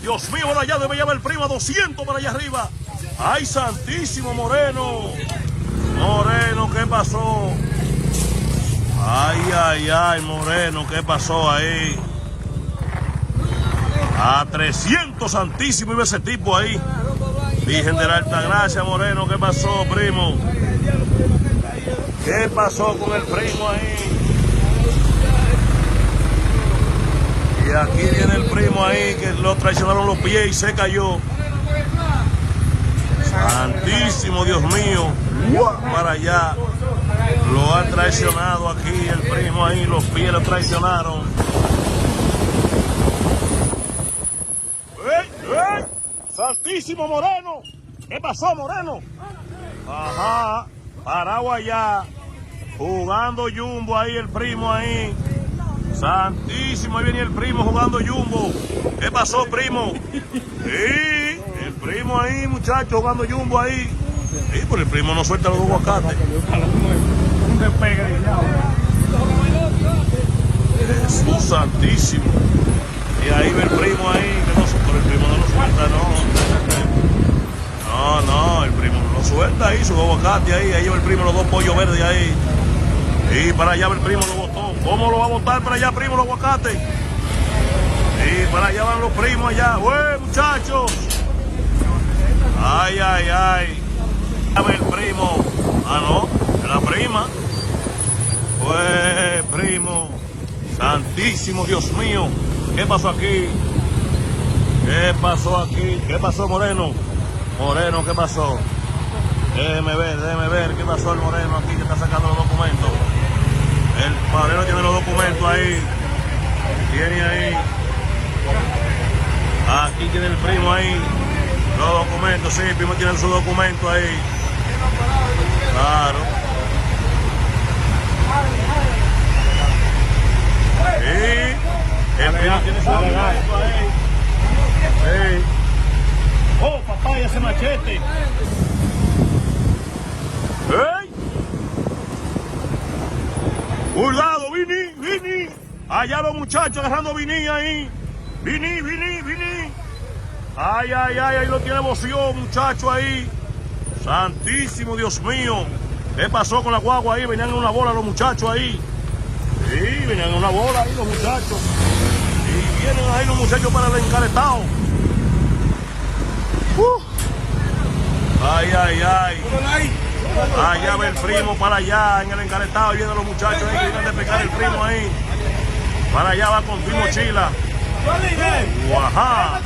Dios mío, por allá debe llevar el primo a 200 para allá arriba. ¡Ay, santísimo Moreno! Moreno, ¿qué pasó? Ay, ay, ay, Moreno, ¿qué pasó ahí? A 300, santísimo, iba ese tipo ahí. Virgen de la Altagracia, Moreno, ¿qué pasó, primo? ¿Qué pasó con el primo ahí? Y aquí viene el primo ahí, que lo traicionaron los pies y se cayó. Santísimo, Dios mío. Para allá. Lo han traicionado aquí, el primo ahí, los pies lo traicionaron. ¡Ey, ey! ¡Santísimo Moreno! ¿Qué pasó, Moreno? Ajá, parado allá, jugando jumbo ahí, el primo ahí. Santísimo, ahí venía el primo jugando jumbo. ¿Qué pasó, primo? Sí, el primo ahí, muchacho, jugando jumbo ahí. Sí, pero el primo no suelta los aguacates. Un despegue de Jesús santísimo. Y ahí ve el primo ahí, que no, pero el primo no lo suelta, no. No, el primo no lo suelta ahí, su aguacate ahí lleva el primo los dos pollos verdes ahí. Y para allá el primo lo botó. ¿Cómo lo va a botar para allá, primo, los aguacates? Y para allá van los primos allá. ¡Ué, muchachos! Ay, ay, ay. A ver, el primo. Ah, no, la prima. Pues, primo. Santísimo, Dios mío. ¿Qué pasó aquí? ¿Qué pasó aquí? ¿Qué pasó, Moreno? Moreno, ¿qué pasó? Déjeme ver qué pasó el Moreno aquí que está sacando los documentos. El Moreno tiene los documentos ahí. Tiene ahí. Aquí tiene el primo ahí. Los documentos, sí, el primo tiene sus documentos ahí. Claro. Sí. El primo tiene sus documentos ahí. Sí. Oh, papá, ese machete. ¡Ey! ¡Cuidado, Vini! Allá los muchachos agarrando Vini ahí. Vini. Ay, ahí lo tiene Bocio, muchacho ahí. Santísimo, Dios mío. ¿Qué pasó con la guagua ahí? Venían en una bola los muchachos ahí. Sí, venían en una bola ahí los muchachos. Y vienen ahí los muchachos para el encaretado. Ay. Allá va el primo para allá en el encaretado y vienen los muchachos ahí que vienen de pescar el primo ahí. Para allá va con primo Chila. Ajá.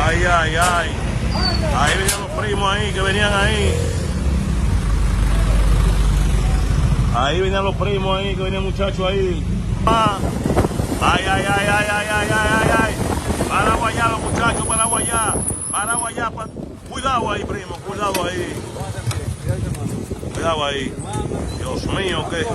Ay. Ahí venían los primos ahí que venían ahí. Ahí venían los primos ahí que venían muchachos ahí. Ay. Para allá los muchachos, para allá. Cuidado ahí, primo, cuidado ahí. Cuidado ahí. Dios mío, ¿qué?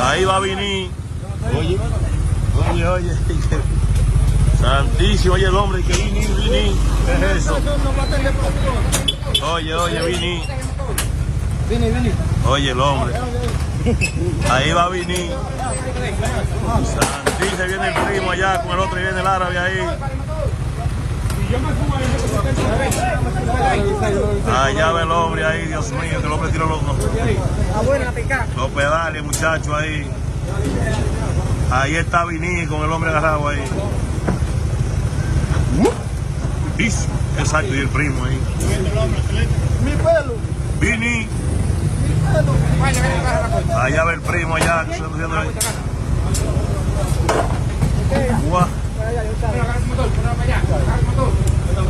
Ahí va Vini. Oye. Santísimo, oye el hombre que Vini. ¿Qué es eso? Oye, Vini. Oye el hombre. Ahí va Vini. Santísimo, viene el primo allá con el otro y viene el árabe ahí. Allá va el hombre ahí, Dios mío, que el hombre tiró los pedales, muchachos, ahí. Ahí está Vini con el hombre agarrado ahí. Exacto, y el primo ahí. Mi pelo. Vini. Allá va el primo allá, que se está haciendo ahí.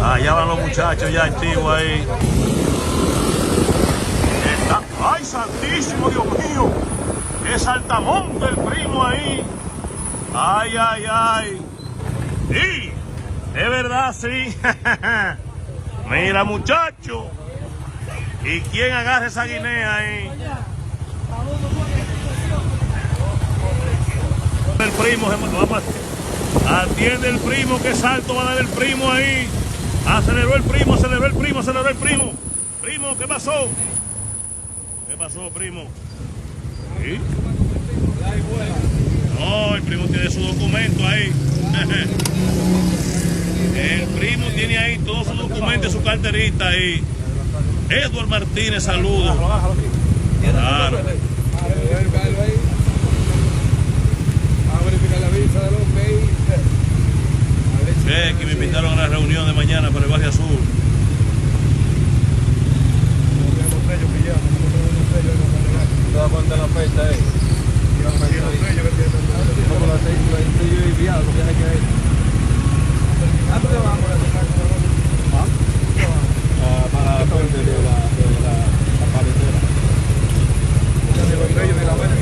Allá van los muchachos ya activos ahí. ¡Ay, santísimo, Dios mío! ¡Es saltamonte el primo ahí! ¡Ay! ¡Sí! Es verdad, sí. Mira, muchacho. ¿Y quién agarra esa guinea ahí? El primo, atiende el primo, qué salto va a dar el primo ahí. Aceleró el primo. Primo, ¿qué pasó? ¿Qué pasó, primo? ¿Sí? No, el primo tiene su documento ahí. El primo tiene ahí todos sus documentos, su carterita ahí. Edward Martínez, saludos. Claro. Que me invitaron a la reunión de mañana para el Valle Azul. ¿Cuánto la fecha es? Como la sello y viado, porque hay que ir. ¿A dónde vamos? Para la puente de la paletera. Ya vas a caminar aquí.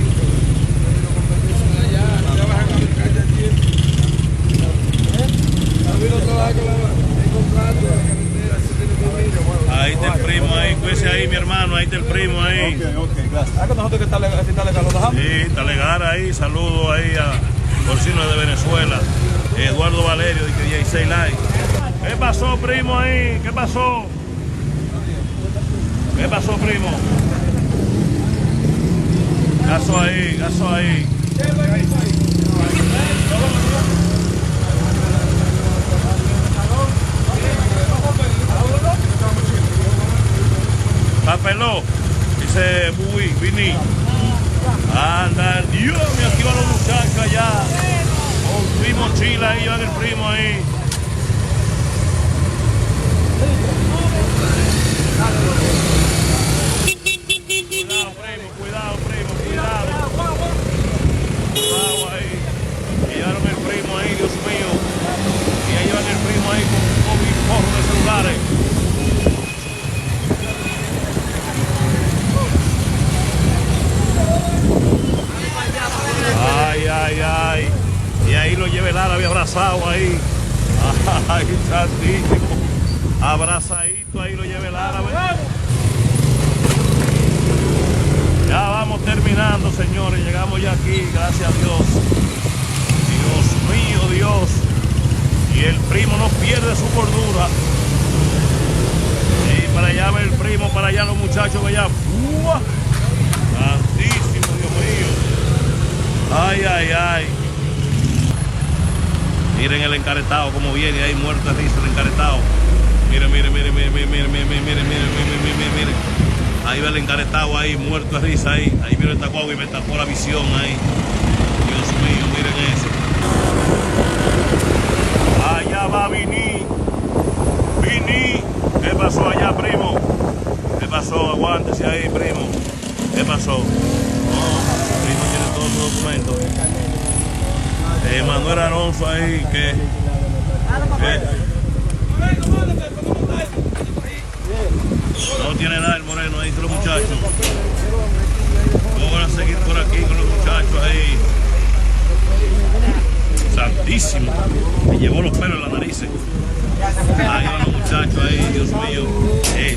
Ahí está el primo ahí, cuídese ahí mi hermano, ahí está el primo ahí. Ok, gracias. ¿Ah, con nosotros que está legal? ¿Lo dejamos? Sí, está legal ahí, saludos ahí a Porcino de Venezuela, Eduardo Valerio de que 16 likes. ¿Qué pasó, primo ahí? ¿Qué pasó? ¿Qué pasó, primo? Gaso ahí, gaso ahí. Papeló, dice Bui, Vini. Anda, Dios mío, aquí van los muchachos allá. Con mi mochila ahí, van el primo ahí. Cuidado, primo, cuidado. Cuidado ahí. Llevaron el primo ahí, Dios mío. Y ahí van el primo ahí con mi forro de celulares. Ay, ay, ay. Y ahí lo lleva el árabe abrazado ahí. Ay, santísimo. Abrazadito ahí lo lleva el árabe. Ya vamos terminando, señores. Llegamos ya aquí, gracias a Dios. Dios mío, Dios. Y el primo no pierde su cordura. Y para allá va el primo, para allá los muchachos, allá. ¡Fua! Santísimo, Dios mío. Ay, ay, ay. Miren el encaretado, como viene ahí, muerto de risa el encaretado. Miren, miren, miren, miren, miren, miren, miren, miren, miren, miren, miren. Ahí va el encaretado ahí, muerto de risa ahí. Ahí vino esta guagua y me tapó la visión ahí. Dios mío, miren eso. Allá va Vini. Vini. ¿Qué pasó allá, primo? ¿Qué pasó? Aguántese ahí, primo. ¿Qué pasó? No, primo tiene todos sus documentos. Manuel Alonso ahí, que no tiene nada el moreno ahí con los muchachos. Vamos a seguir por aquí con los muchachos ahí. Santísimo, me llevó los pelos en la nariz. Ahí van los muchachos ahí, Dios mío.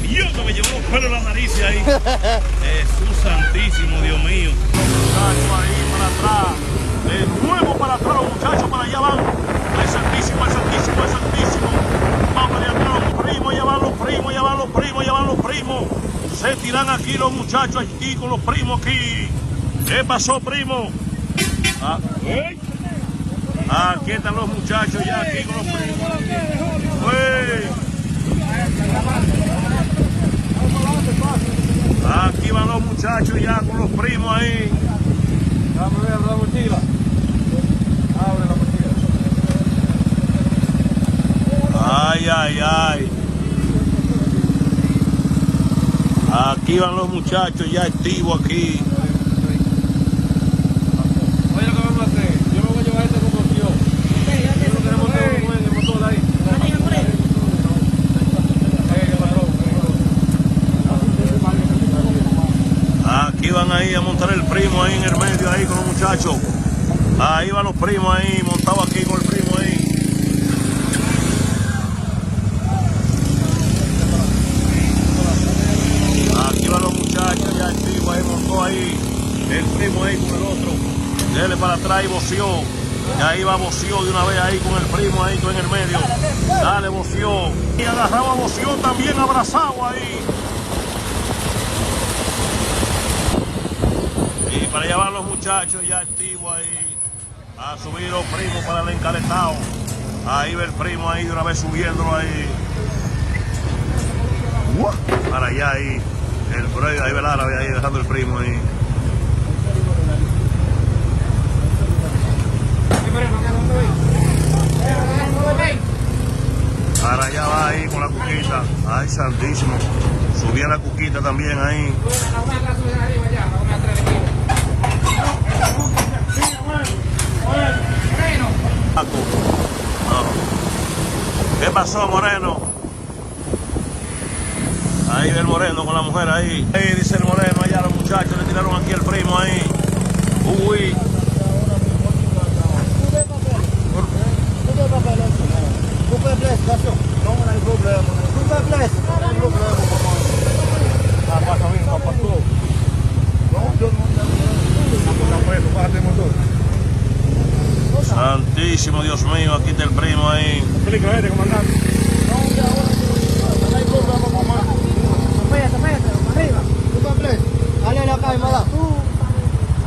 Dios que me llevó los pelos en la nariz ahí. Jesús santísimo, Dios mío. Muchachos ahí para atrás. De nuevo para atrás los muchachos, para allá van. El santísimo, el santísimo, el santísimo. Vamos de atrás los primos, ya van los primos, ya van los primos, ya van los primos. Se tiran aquí los muchachos aquí con los primos aquí. ¿Qué pasó, primo? Aquí están los muchachos ya aquí con los primos. Aquí van los muchachos ya con los primos ahí. Vamos a ver la mochila. Abre la mochila. Ay, ay, ay. Aquí van los muchachos ya activos aquí. Oye, lo que vamos a hacer, yo me voy a llevar este conducción. El motor ahí. Aquí van ahí a montar el primo ahí en el medio ahí con los muchachos. Ahí van los primos ahí, montados aquí con el primo ahí. Aquí van los muchachos ya activos ahí, montó ahí el primo ahí con el otro. Dele para atrás y voció. Y ahí va voció de una vez ahí con el primo ahí en el medio. Dale voció. Y agarraba voció también abrazado ahí. Y para allá van los muchachos ya activos ahí a subir los primos para el encaretado. Ahí ve el primo ahí de una vez subiéndolo ahí. Para allá ahí. Ahí ve el árabe ahí dejando el primo ahí. Para allá va ahí con la cuquita. Ay, santísimo. Subía la cuquita también ahí. ¿Qué pasó, Moreno? Ahí ve el Moreno con la mujer ahí. Ahí dice el Moreno, allá los muchachos le tiraron aquí el primo ahí. Uy. Santísimo Dios mío, aquí está el primo ahí. Explica, comandante. Allez la calle, madame.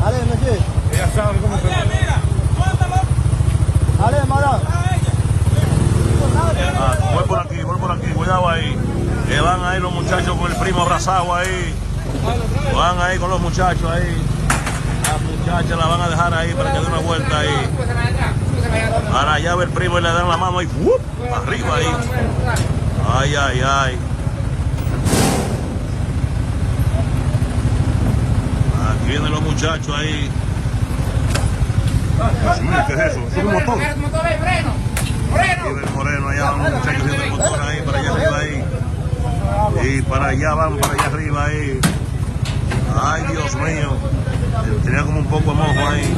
Allez, monsieur. Ella sabe cómo se... Allez, madame. Voy por aquí, cuidado ahí. Que van ahí los muchachos con el primo abrazado ahí. Van ahí con los muchachos ahí. Las muchachas la van a dejar ahí para que dé una vuelta ahí. Para allá ve el primo y le dan la mano ahí. Arriba ahí. Ay, ay, ay. Aquí vienen los muchachos ahí. Dios mío, ¿qué es eso? ¿Es un motor? Aquí ve el Moreno, allá van los muchachos viendo el motor ahí, para allá arriba ahí. Y para allá van, para allá arriba ahí. Ay, Dios mío. Tenía como un poco de mojo ahí.